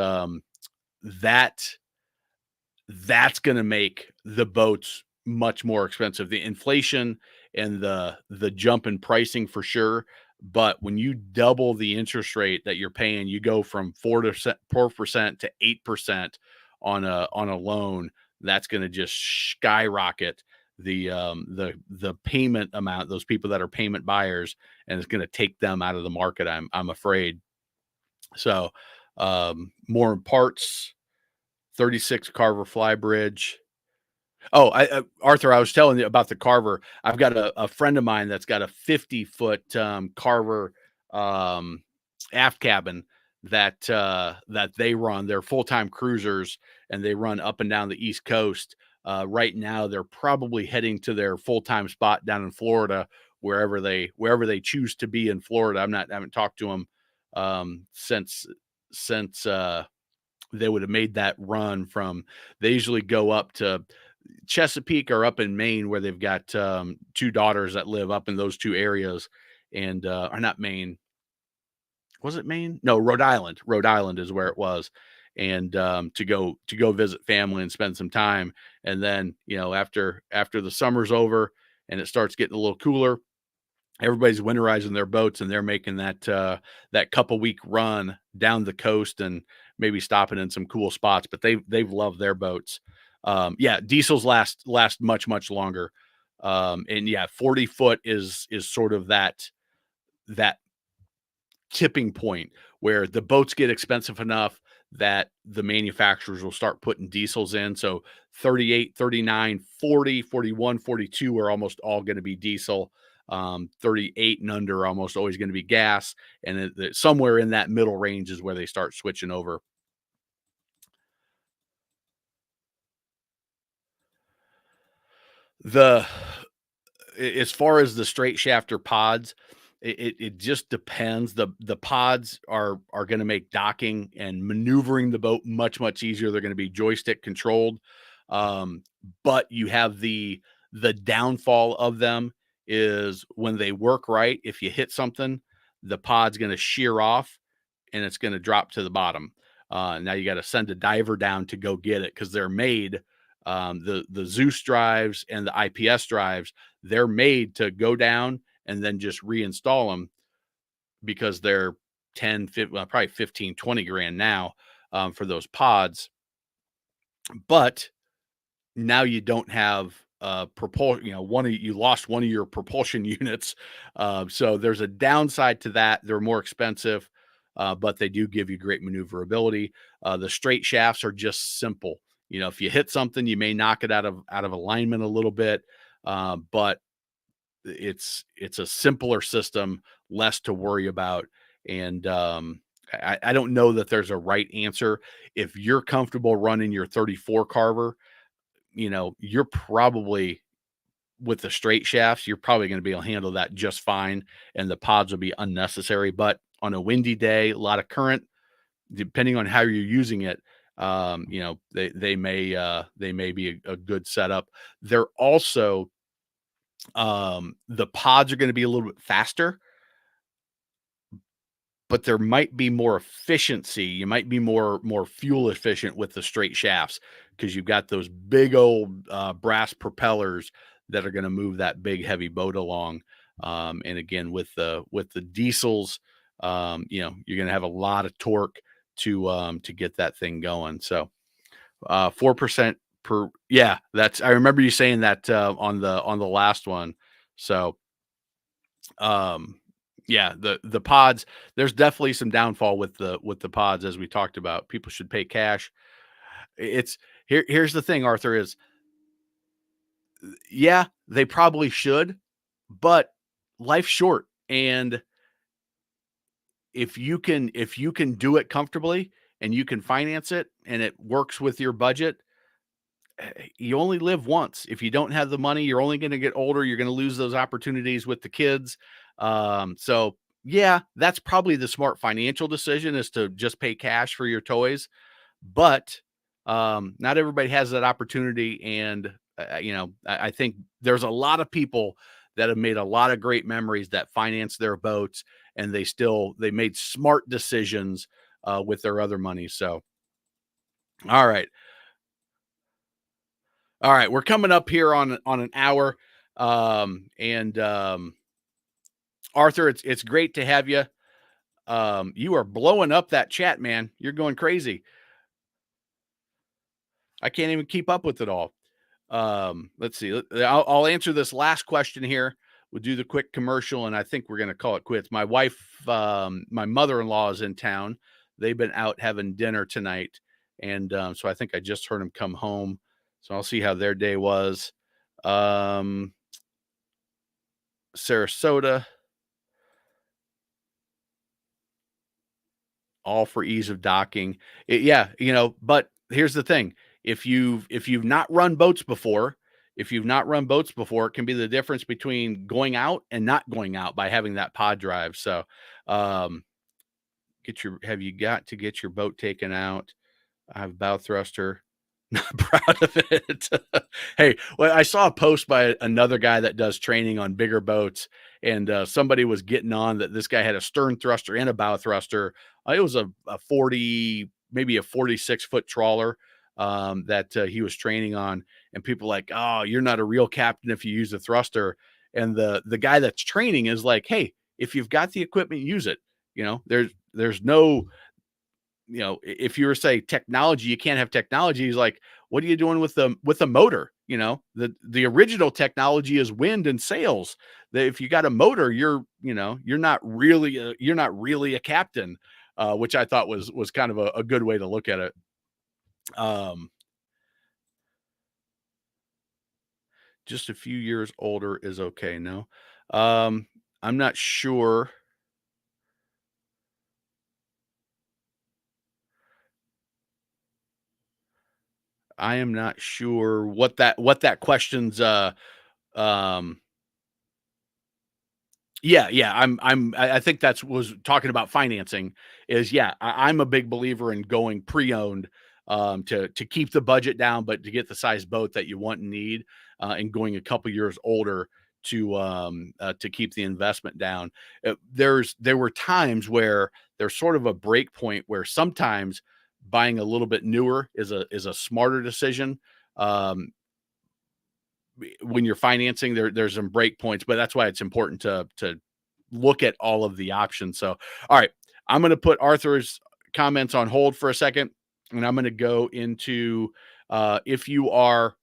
that's going to make the boats much more expensive. The inflation and the jump in pricing for sure. But when you double the interest rate that you're paying, you go from 4% to 8% on a loan. That's going to just skyrocket the payment amount. Those people that are payment buyers, and it's going to take them out of the market. I'm afraid. So more parts. 36 Carver Flybridge. Oh, Arthur, I was telling you about the Carver. I've got a friend of mine that's got a 50-foot Carver aft cabin that they run. They're full-time cruisers, and they run up and down the East Coast. Right now, they're probably heading to their full-time spot down in Florida, wherever they choose to be in Florida. I haven't talked to them since they would have made that run from. They usually go up to Chesapeake or up in Maine, where they've got two daughters that live up in those two areas, and or not Maine. Was it Maine? No, Rhode Island. Rhode Island is where it was, and to go visit family and spend some time. And then after the summer's over and it starts getting a little cooler, everybody's winterizing their boats, and they're making that couple week run down the coast and maybe stopping in some cool spots. But they've loved their boats. Diesels last much longer. And 40 foot is sort of that tipping point where the boats get expensive enough that the manufacturers will start putting diesels in. So 38, 39, 40, 41, 42 are almost all going to be diesel. 38 and under are almost always going to be gas. And somewhere in that middle range is where they start switching over. As far as the straight shafter pods, it just depends. The pods are going to make docking and maneuvering the boat much easier. They're going to be joystick controlled, but you have the downfall of them is when they work right. If you hit something, the pod's going to shear off and it's going to drop to the bottom. Now you got to send a diver down to go get it because they're made. The Zeus drives and the IPS drives, they're made to go down and then just reinstall them because they're 10, 15, well, probably 15, 20 grand now for those pods. But now you don't have propulsion, you lost one of your propulsion units. So there's a downside to that. They're more expensive, but they do give you great maneuverability. The straight shafts are just simple. If you hit something, you may knock it out of alignment a little bit, but it's a simpler system, less to worry about. And I don't know that there's a right answer. If you're comfortable running your 34 Carver, you're probably with the straight shafts, you're probably going to be able to handle that just fine. And the pods will be unnecessary. But on a windy day, a lot of current, depending on how you're using it, they may be a good setup. They're also, the pods are going to be a little bit faster, but there might be more efficiency. You might be more fuel efficient with the straight shafts because you've got those big old brass propellers that are going to move that big heavy boat along. And again, with the diesels, you're going to have a lot of torque to get that thing going. So 4% per. Yeah, I remember you saying that on the last one. So the pods, there's definitely some downfall with the pods, as we talked about. People should pay cash. Here's the thing, Arthur, is they probably should, but life's short, and if you can do it comfortably and you can finance it and it works with your budget, you only live once. If you don't have the money, you're only going to get older. You're going to lose those opportunities with the kids. So yeah, that's probably the smart financial decision, is to just pay cash for your toys. But not everybody has that opportunity. And, I think there's a lot of people that have made a lot of great memories that finance their boats, and they made smart decisions with their other money. So, all right. All right, we're coming up here on an hour, and Arthur, it's great to have you. You are blowing up that chat, man. You're going crazy. I can't even keep up with it all. Let's see. I'll answer this last question here. We'll do the quick commercial, and I think we're going to call it quits. My wife, my mother-in-law is in town. They've been out having dinner tonight, and so I think I just heard them come home. So I'll see how their day was. Sarasota, all for ease of docking. Yeah, but here's the thing. If you've not run boats before, it can be the difference between going out and not going out by having that pod drive. So, have you got to get your boat taken out? I have bow thruster. Not proud of it. Hey, well, I saw a post by another guy that does training on bigger boats, and somebody was getting on that this guy had a stern thruster and a bow thruster. It was a 40, maybe a 46-foot trawler that he was training on, and people like, oh, you're not a real captain if you use a thruster. And the guy that's training is like, hey, if you've got the equipment, use it. There's no, if you were say technology, you can't have technology. He's like, what are you doing with the motor? The original technology is wind and sails. That if you got a motor, you're not really a captain, which I thought was kind of a good way to look at it. Just a few years older is okay. No, I'm not sure. I am not sure what that question's yeah. I think that's was talking about financing is, yeah, I'm a big believer in going pre-owned, to keep the budget down, but to get the size boat that you want and need, and going a couple years older to keep the investment down. There were times where there's sort of a break point where sometimes buying a little bit newer is a smarter decision. Um, when you're financing, there's some break points, but that's why it's important to look at all of the options. So, all right, I'm going to put Arthur's comments on hold for a second, and I'm going to go into if you are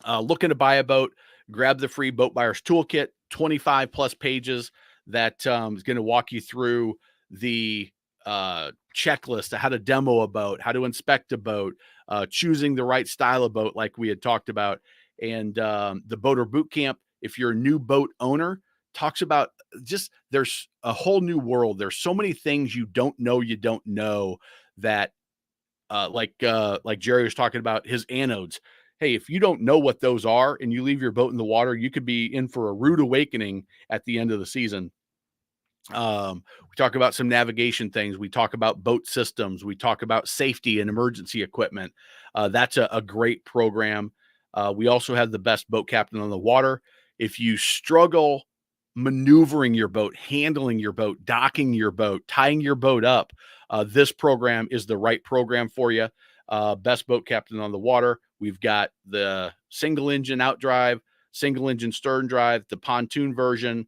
looking to buy a boat, grab the free Boat Buyers Toolkit, 25 plus pages that is going to walk you through the checklist of how to demo a boat, how to inspect a boat, choosing the right style of boat, like we had talked about. And the Boater Bootcamp, if you're a new boat owner, talks about just there's a whole new world. There's so many things you don't know that like Jerry was talking about his anodes. Hey, if you don't know what those are and you leave your boat in the water, you could be in for a rude awakening at the end of the season. We talk about some navigation things. We talk about boat systems. We talk about safety and emergency equipment. That's a great program. We also have the best boat captain on the water. If you struggle maneuvering your boat, handling your boat, docking your boat, tying your boat up, this program is the right program for you. Best boat captain on the water. We've got the single engine outdrive, single engine stern drive, the pontoon version,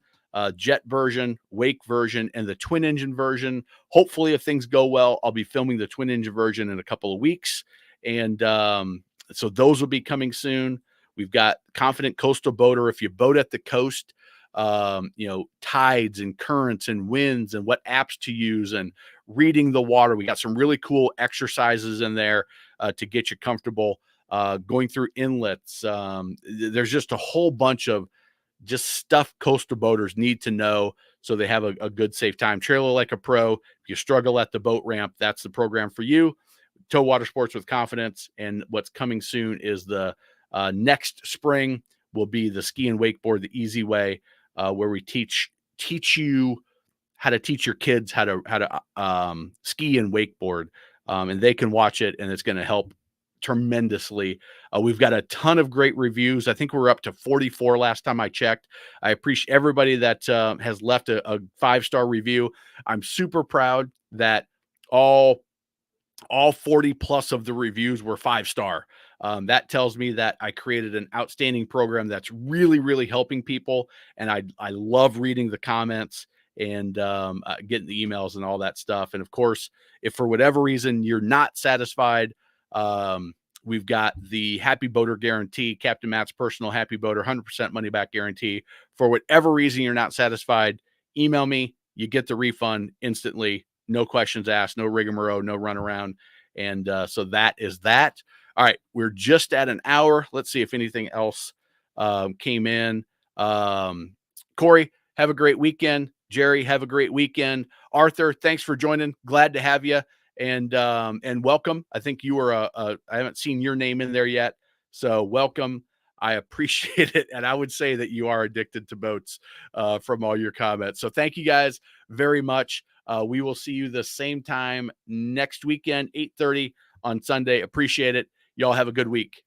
jet version, wake version, and the twin engine version. Hopefully, if things go well, I'll be filming the twin engine version in a couple of weeks. And so those will be coming soon. We've got Confident Coastal Boater. If you boat at the coast, tides and currents and winds and what apps to use and reading the water. We got some really cool exercises in there to get you comfortable going through inlets. There's just a whole bunch of just stuff coastal boaters need to know so they have a good, safe time. Trailer Like a Pro. If you struggle at the boat ramp, that's the program for you. Tow water sports with confidence. And what's coming soon is the next spring will be the ski and wakeboard the easy way, where we teach you how to teach your kids how to ski and wakeboard, and they can watch it, and it's going to help tremendously. We've got a ton of great reviews. I think we're up to 44 last time I checked. I appreciate everybody that has left a 5-star review. I'm super proud that all 40 plus of the reviews were 5-star. That tells me that I created an outstanding program that's really, really helping people. And I love reading the comments and getting the emails and all that stuff. And of course, if for whatever reason you're not satisfied, we've got the Happy Boater Guarantee, Captain Matt's personal Happy Boater, 100% money back guarantee. For whatever reason you're not satisfied, email me. You get the refund instantly. No questions asked, no rigmarole, no runaround. And so that is that. All right, we're just at an hour. Let's see if anything else came in. Corey, have a great weekend. Jerry, have a great weekend. Arthur, thanks for joining. Glad to have you. And welcome. I think you were I haven't seen your name in there yet. So welcome. I appreciate it. And I would say that you are addicted to boats from all your comments. So thank you guys very much. We will see you the same time next weekend, 8:30 on Sunday. Appreciate it. Y'all have a good week.